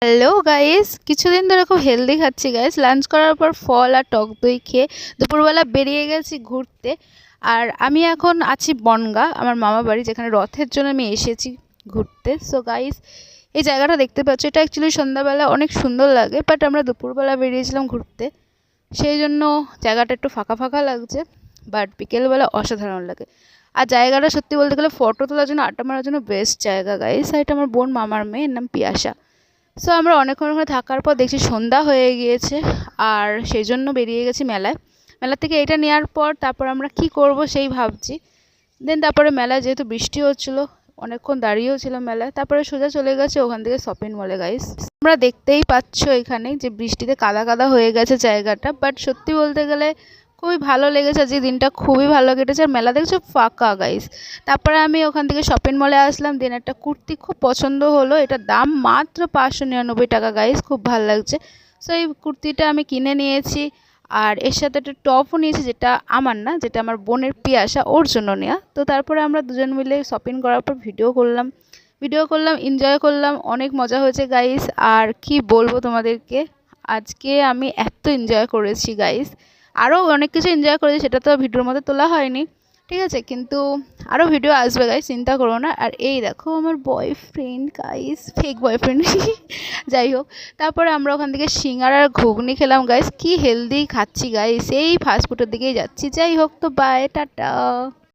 Hello guys, কিছুদিন ধরে খুব হেলদি খাচ্ছি গাইস। লাঞ্চ করার পর ফল আর টক দই খেয়ে দুপুরবেলা বেরিয়ে গেছি ঘুরতে। আর আমি এখন আছি বনগাঁ, আমার মামা বাড়ি, যেখানে রথের জন্য আমি এসেছি ঘুরতে। সো গাইস, এই জায়গাটা দেখতে পাচ্ছ, এটা অ্যাকচুয়ালি সন্ধ্যাবেলা অনেক সুন্দর লাগে, বাট আমরা দুপুরবেলা বেরিয়েছিলাম ঘুরতে, সেই জন্য জায়গাটা একটু ফাঁকা ফাঁকা লাগছে। বাট বিকেলবেলা অসাধারণ লাগে। আর জায়গাটা সত্যি বলতে গেলে ফটো তোলার জন্য, আড্ডা মারার জন্য বেস্ট জায়গা গাইস। আর এটা আমার বোন মামার মেয়ে, এর নাম পিয়াসা। সো আমরা অনেকক্ষণ ওখানে থাকার পর দেখছি সন্ধ্যা হয়ে গিয়েছে, আর সেই জন্য বেরিয়ে গেছি মেলায়। মেলা থেকে এটা নেওয়ার পর তারপর আমরা কি করব সেই ভাবছি। দেন তারপরে মেলায় যেহেতু বৃষ্টি হচ্ছিলো, অনেকক্ষণ দাঁড়িয়েও ছিলাম মেলায়, তারপরে সোজা চলে গেছে ওখান থেকে শপিং মলে গাইস। তোমরা দেখতেই পাচ্ছ এখানে যে বৃষ্টিতে কাদা কাদা হয়ে গেছে জায়গাটা, বাট সত্যি বলতে গেলে খুবই ভালো লেগেছে। আজকে দিনটা খুবই ভালো কেটেছে, আর মেলা দেখছো ফাঁকা গাইস। তারপরে আমি ওখান থেকে শপিং মলে আসলাম। দেন একটা কুর্তি খুব পছন্দ হলো, এটার দাম মাত্র 599 টাকা গাইস, খুব ভালো লাগছে। সো এই কুর্তিটা আমি কিনে নিয়েছি, আর এর সাথে একটা টপও নিয়েছি, যেটা আমার না, যেটা আমার বোনের পিয়াসা, ওর জন্য নেওয়া। তো তারপরে আমরা দুজন মিলে শপিং করার পর ভিডিও করলাম, এনজয় করলাম, অনেক মজা হয়েছে গাইস। আর কি বলবো তোমাদেরকে, আজকে আমি এত এনজয় করেছি গাইস। আরও অনেক কিছু এনজয় করেছি, সেটা তো ভিডিওর মধ্যে তোলা হয়নি, ঠিক আছে, কিন্তু আরও ভিডিও আসবে গাইস, চিন্তা করো না। আর এই দেখো আমার বয়ফ্রেন্ড গাইস, ফেক বয়ফ্রেন্ড যাই হোক। তারপরে আমরা ওখান থেকে সিঙ্গারা আর ঘুগনি খেলাম গাইস, কি হেলদি খাচ্ছি গাইস, এই ফাস্টফুডের দিকেই যাচ্ছি। যাই হোক, তো বাই, টাটা।